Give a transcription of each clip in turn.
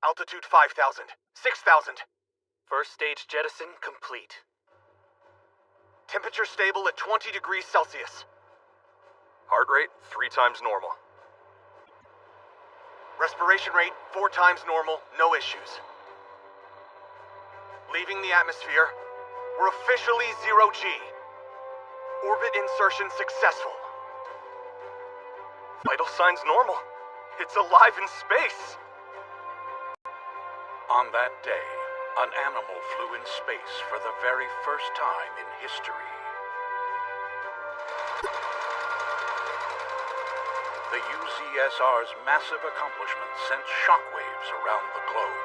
Altitude 5,000. 6,000. First stage jettison complete. Temperature stable at 20 degrees Celsius. Heart rate 3 times normal. Respiration rate 4 times normal, no issues. Leaving the atmosphere, we're officially 0G. Orbit insertion successful. Vital signs normal. It's alive in space. On that day, an animal flew in space for the very first time in history. The UZSR's massive accomplishment sent shockwaves around the globe.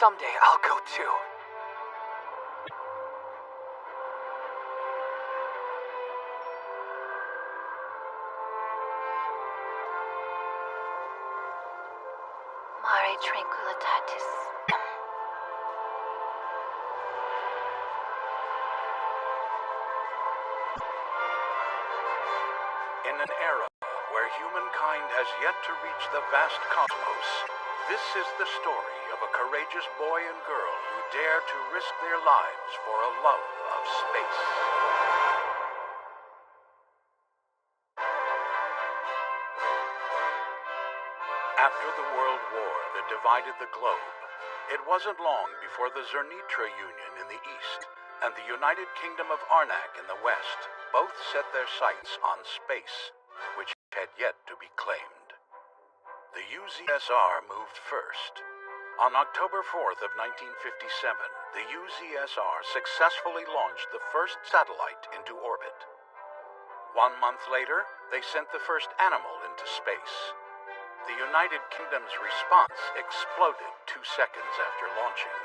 Someday I'll go too. Mare tranquillitatis. In an era where humankind has yet to reach the vast cosmos, this is the story of a courageous boy and girl who dare to risk their lives for a love of space. After the World War that divided the globe, it wasn't long before the Zernitra Union in the east and the United Kingdom of Arnak in the west both set their sights on space, which had yet to be claimed. The UZSR moved first. On October 4th of 1957, the UZSR successfully launched the first satellite into orbit. 1 month later, they sent the first animal into space. The United Kingdom's response exploded 2 seconds after launching.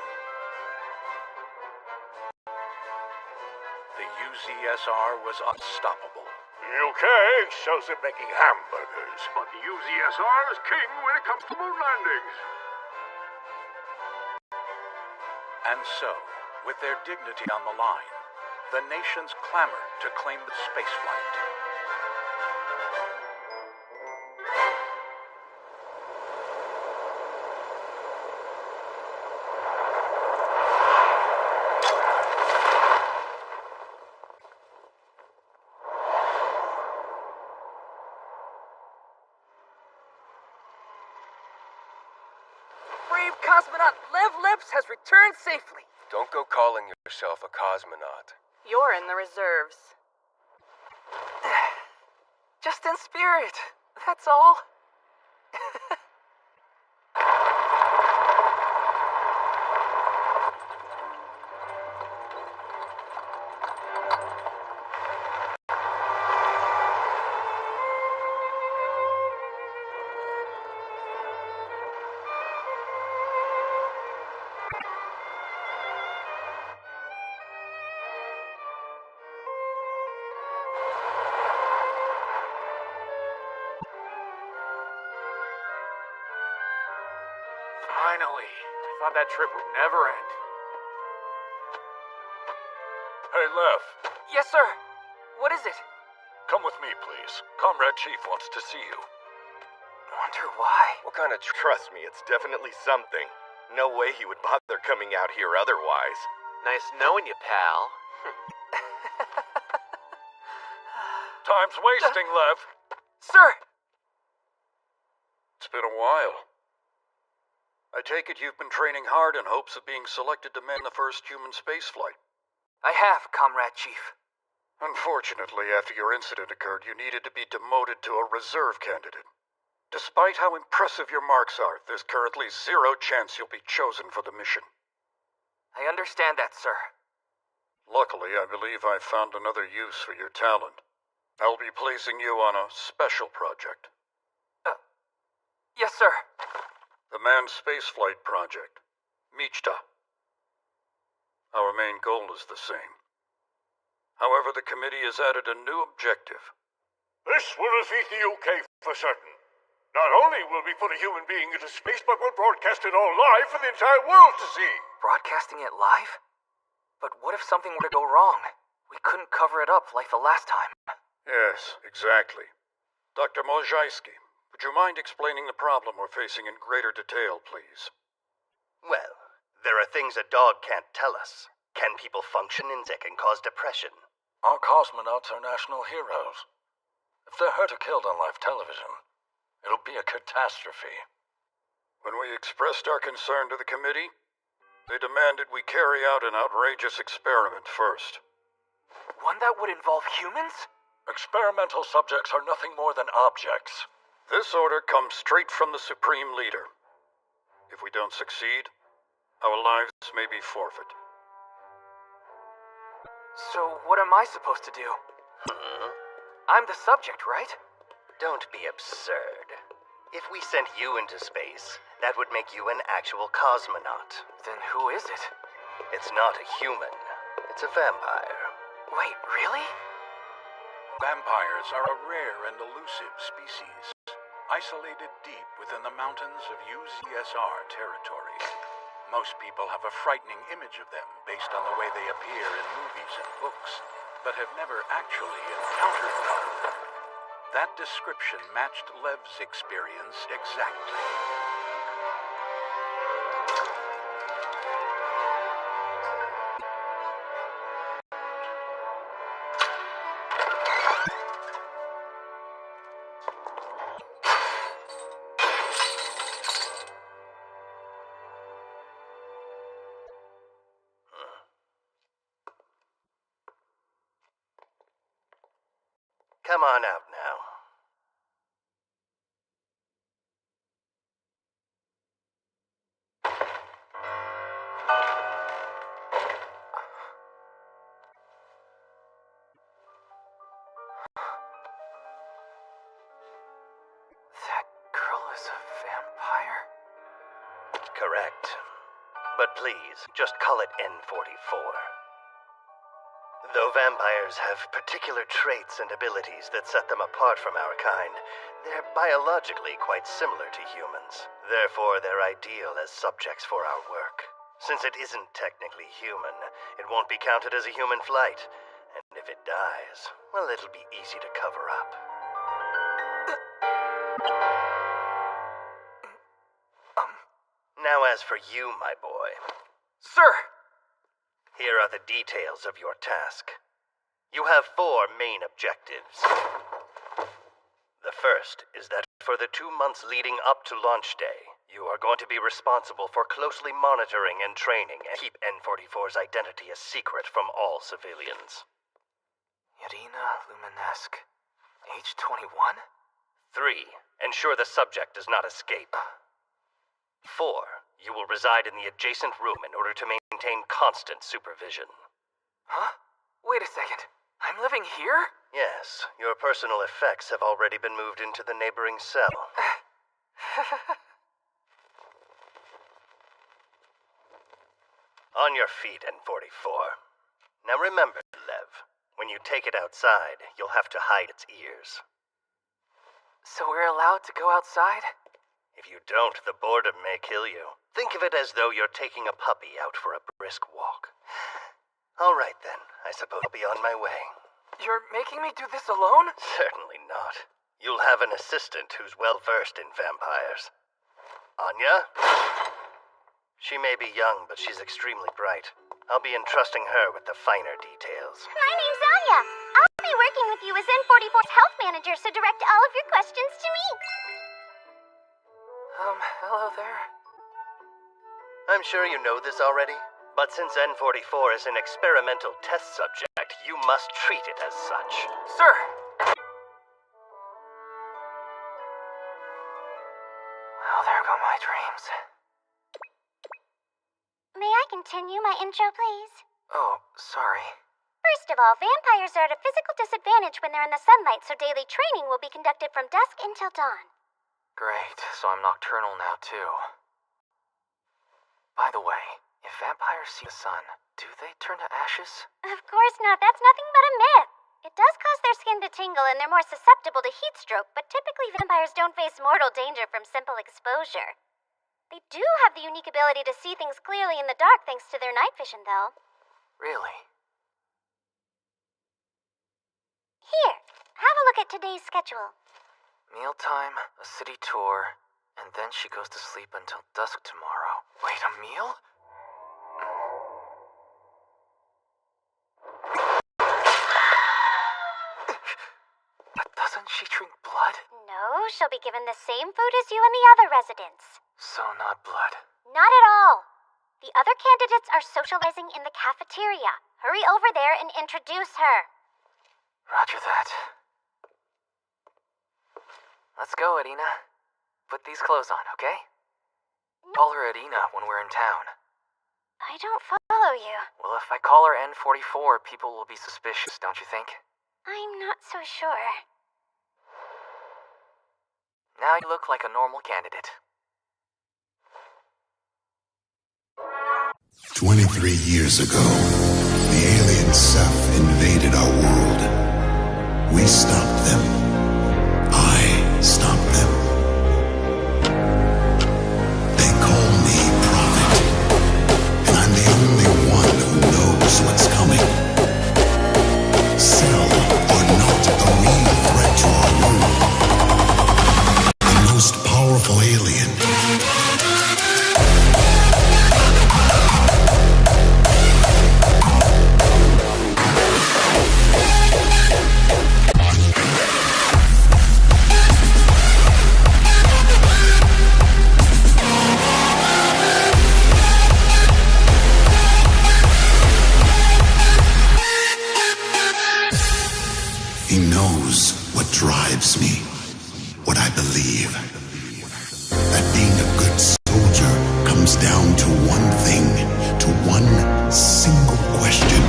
The UZSR was unstoppable. The UK shows it making hamburgers, but the UZSR is king when it comes to moon landings. And so, with their dignity on the line, the nations clamored to claim the spaceflight. Brave cosmonaut Lev Lips has returned safely. Don't go calling yourself a cosmonaut. You're in the reserves. Just in spirit, that's all. Finally. I thought that trip would never end. Hey, Lev, Yes, sir. What is it? come with me, please. Comrade Chief wants to see you. Wonder why. What kind of trust me, it's definitely something. No way he would bother coming out here otherwise. Nice knowing you, pal. Time's wasting, Lev. Sir! It's been a while. I take it you've been training hard in hopes of being selected to man the first human spaceflight. I have, Comrade Chief. Unfortunately, after your incident occurred, you needed to be demoted to a reserve candidate. Despite how impressive your marks are, there's currently 0 chance you'll be chosen for the mission. I understand that, sir. Luckily, I believe I've found another use for your talent. I'll be placing you on a special project. Yes, sir. The Manned Spaceflight Project. Michta. Our main goal is the same. However, the committee has added a new objective. This will defeat the UK for certain. Not only will we put a human being into space, but we'll broadcast it all live for the entire world to see. Broadcasting it live? But what if something were to go wrong? We couldn't cover it up like the last time. Yes, exactly. Dr. Mojaiski, would you mind explaining the problem we're facing in greater detail, please? Well, there are things a dog can't tell us. Can people function in sick and cause depression? Our cosmonauts are national heroes. If they're hurt or killed on live television, it'll be a catastrophe. When we expressed our concern to the committee, they demanded we carry out an outrageous experiment first. One that would involve humans? Experimental subjects are nothing more than objects. This order comes straight from the Supreme Leader. If we don't succeed, our lives may be forfeit. So what am I supposed to do? I'm the subject, right? Don't be absurd. If we sent you into space, that would make you an actual cosmonaut. Then who is it? It's not a human. It's a vampire. Wait, really? Vampires are a rare and elusive species, isolated deep within the mountains of UZSR territory. Most people have a frightening image of them based on the way they appear in movies and books, but have never actually encountered one. That description matched Lev's experience exactly. Come on out now. That girl is a vampire? Correct. But please, just call it N44. Though vampires have particular traits and abilities that set them apart from our kind, they're biologically quite similar to humans. Therefore, they're ideal as subjects for our work. Since it isn't technically human, it won't be counted as a human flight. And if it dies, well, it'll be easy to cover up. Now as for you, my boy. Sir! Here are the details of your task. You have 4 main objectives. The first is that for the 2 months leading up to launch day, you are going to be responsible for closely monitoring and training and keep N44's identity a secret from all civilians. Irina Luminesque, age 21? 3. Ensure the subject does not escape. 4. You will reside in the adjacent room in order to maintain constant supervision. Huh? Wait a second. I'm living here? Yes, your personal effects have already been moved into the neighboring cell. On your feet, N44. Now remember, Lev, when you take it outside, you'll have to hide its ears. So we're allowed to go outside? If you don't, the boredom may kill you. Think of it as though you're taking a puppy out for a brisk walk. All right, then. I suppose I'll be on my way. You're making me do this alone? Certainly not. You'll have an assistant who's well-versed in vampires. Anya? She may be young, but she's extremely bright. I'll be entrusting her with the finer details. My name's Anya. I'll be working with you as N44's health manager, so direct all of your questions to me. Hello there. I'm sure you know this already, but since N44 is an experimental test subject, you must treat it as such. Sir! Well, there go my dreams. May I continue my intro, please? Oh, sorry. First of all, vampires are at a physical disadvantage when they're in the sunlight, so daily training will be conducted from dusk until dawn. Great, so I'm nocturnal now, too. By the way, if vampires see the sun, do they turn to ashes? Of course not. That's nothing but a myth. It does cause their skin to tingle and they're more susceptible to heat stroke, but typically vampires don't face mortal danger from simple exposure. They do have the unique ability to see things clearly in the dark thanks to their night vision, though. Really? Here, have a look at today's schedule. Mealtime, a city tour, and then she goes to sleep until dusk tomorrow. Wait, a meal? But doesn't she drink blood? No, she'll be given the same food as you and the other residents. So not blood. Not at all. The other candidates are socializing in the cafeteria. Hurry over there and introduce her. Roger that. Let's go, Adina. Put these clothes on, okay? Call her Adina when we're in town. I don't follow you. Well, if I call her N44, people will be suspicious, don't you think? I'm not so sure. Now you look like a normal candidate. 23 years ago, the alien Ceph invaded our world. We stopped them. I stopped them. They call me Prophet, and I'm the only one who knows what's coming. Cell are not a real threat to our world. The most powerful alien. He knows what drives me, what I believe. That being a good soldier comes down to one thing, to one single question.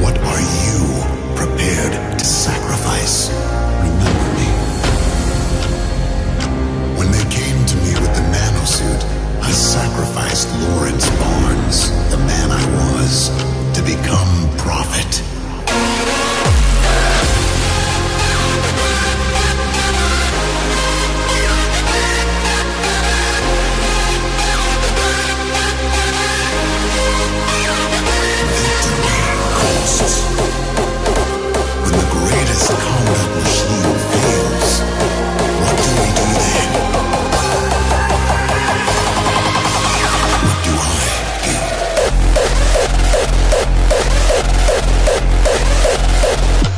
What are you prepared to sacrifice? Remember me. When they came to me with the nanosuit, I sacrificed Lawrence Barnes, the man I was, to become Prophet. When the greatest combat machine fails, what do we do then? What do I do?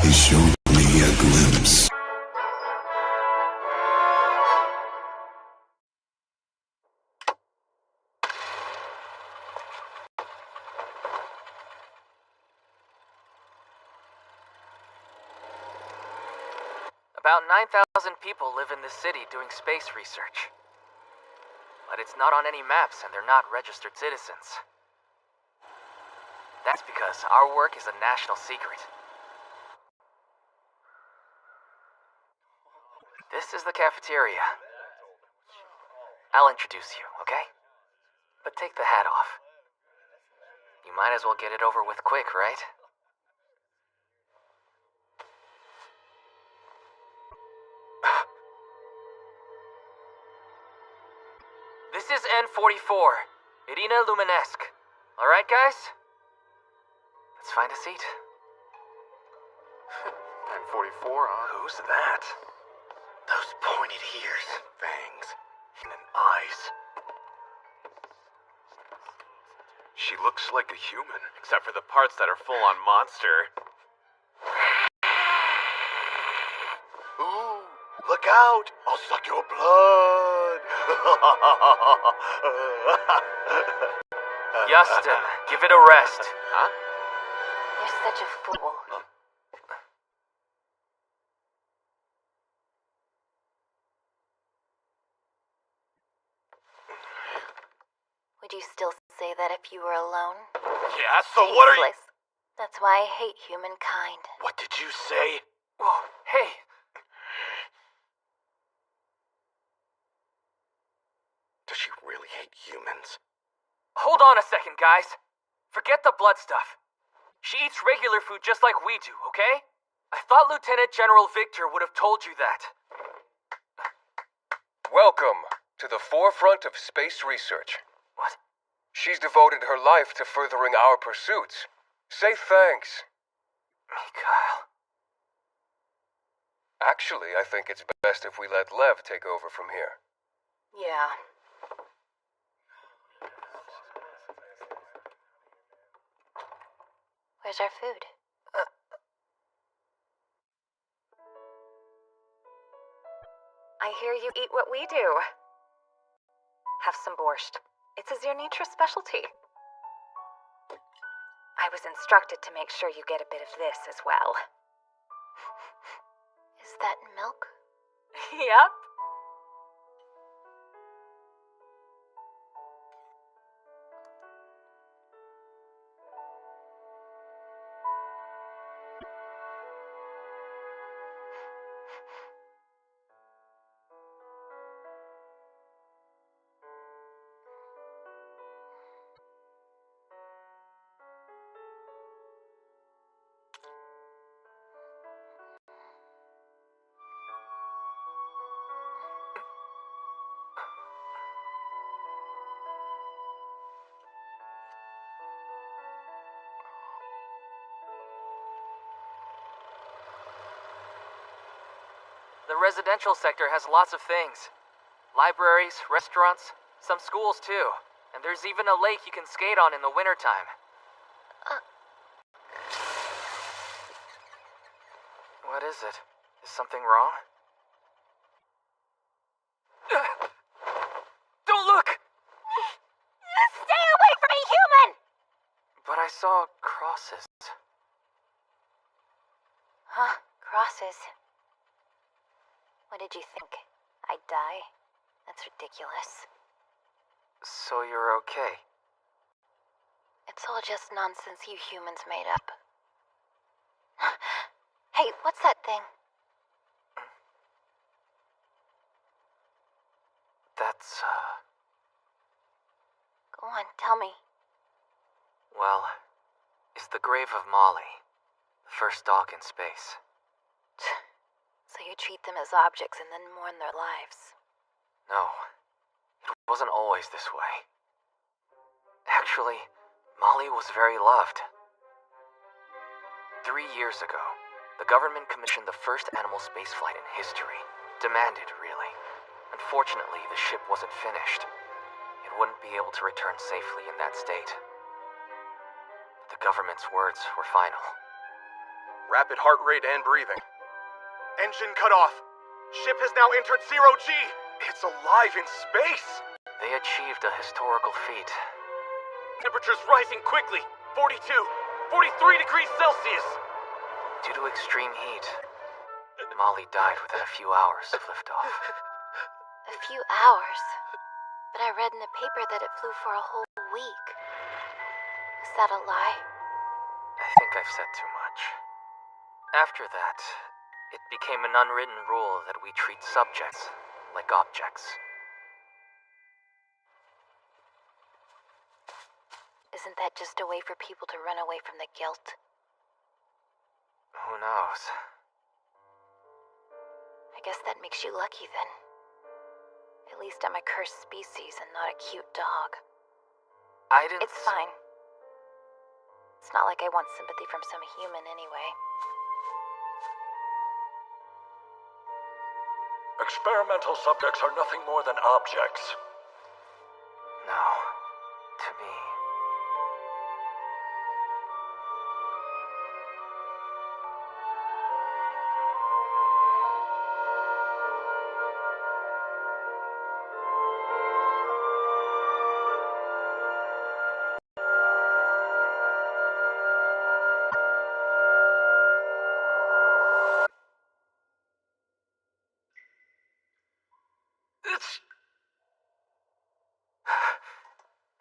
He showed me a glimpse. About 9,000 people live in this city doing space research. But it's not on any maps and they're not registered citizens. That's because our work is a national secret. This is the cafeteria. I'll introduce you, okay? But take the hat off. You might as well get it over with quick, right? This is N44, Irina Luminesque. Alright, guys? Let's find a seat. N44, huh? Who's that? Those pointed ears, fangs, and eyes. She looks like a human. Except for the parts that are full-on monster. Ooh, look out! I'll suck your blood! Justin, give it a rest. Huh? You're such a fool. Would you still say that if you were alone? Yeah, so what are you... Tasteless. That's why I hate humankind. What did you say? Whoa, hey! Does she really hate humans? Hold on a second, guys. Forget the blood stuff. She eats regular food just like we do, okay? I thought Lieutenant General Victor would have told you that. Welcome to the forefront of space research. What? She's devoted her life to furthering our pursuits. Say thanks. Mikhail. Actually, I think it's best if we let Lev take over from here. Yeah. Where's our food? I hear you eat what we do. Have some borscht. It's a Zernitra specialty. I was instructed to make sure you get a bit of this as well. Is that milk? Yep. The residential sector has lots of things. Libraries, restaurants, some schools too. And there's even a lake you can skate on in the wintertime. What is it? Is something wrong? Don't look! Stay away from me, human! But I saw crosses. Huh? Crosses. What did you think? I'd die? That's ridiculous. So you're okay? It's all just nonsense you humans made up. Hey, what's that thing? That's, Go on, tell me. well, it's the grave of Molly, the first dog in space. So you treat them as objects and then mourn their lives. No, it wasn't always this way. Actually, Molly was very loved. 3 years ago, the government commissioned the first animal spaceflight in history. Demanded, really. Unfortunately, the ship wasn't finished. It wouldn't be able to return safely in that state. The government's words were final. Rapid heart rate and breathing. Engine cut off. Ship has now entered zero-G. It's alive in space. They achieved a historical feat. Temperature's rising quickly. 42, 43 degrees Celsius. Due to extreme heat, Molly died within a few hours of liftoff. A few hours? But I read in the paper that it flew for a whole week. Is that a lie? I think I've said too much. After that, it became an unwritten rule that we treat subjects like objects. Isn't that just a way for people to run away from the guilt? Who knows? I guess that makes you lucky then. At least I'm a cursed species and not a cute dog. I didn't... It's fine. It's not like I want sympathy from some human anyway. Experimental subjects are nothing more than objects. No. To me.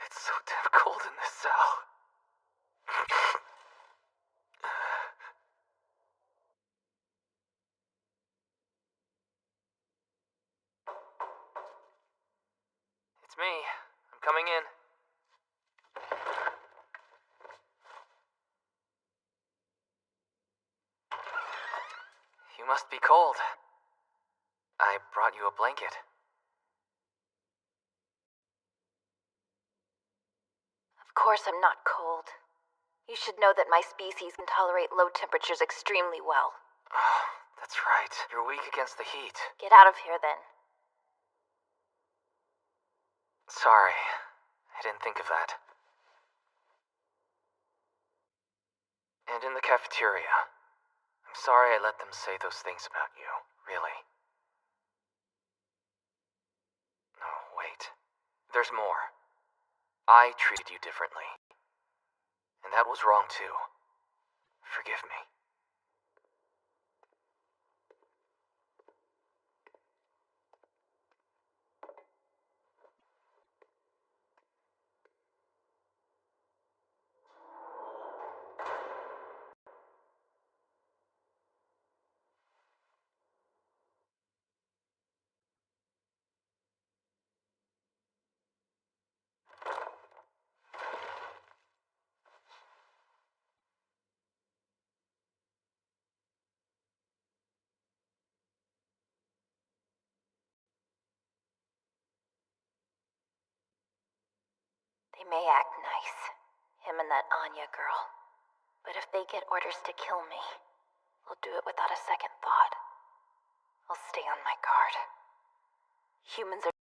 It's so damn cold in this cell. It's me. I'm coming in. Must be cold. I brought you a blanket. Of course I'm not cold. You should know that my species can tolerate low temperatures extremely well. Oh, that's right. You're weak against the heat. Get out of here, then. Sorry. I didn't think of that. And in the cafeteria. I'm sorry I let them say those things about you. Really. Oh, wait. There's more. I treated you differently. And that was wrong, too. Forgive me. They may act nice, him and that Anya girl. But if they get orders to kill me, they'll do it without a second thought. I'll stay on my guard. Humans are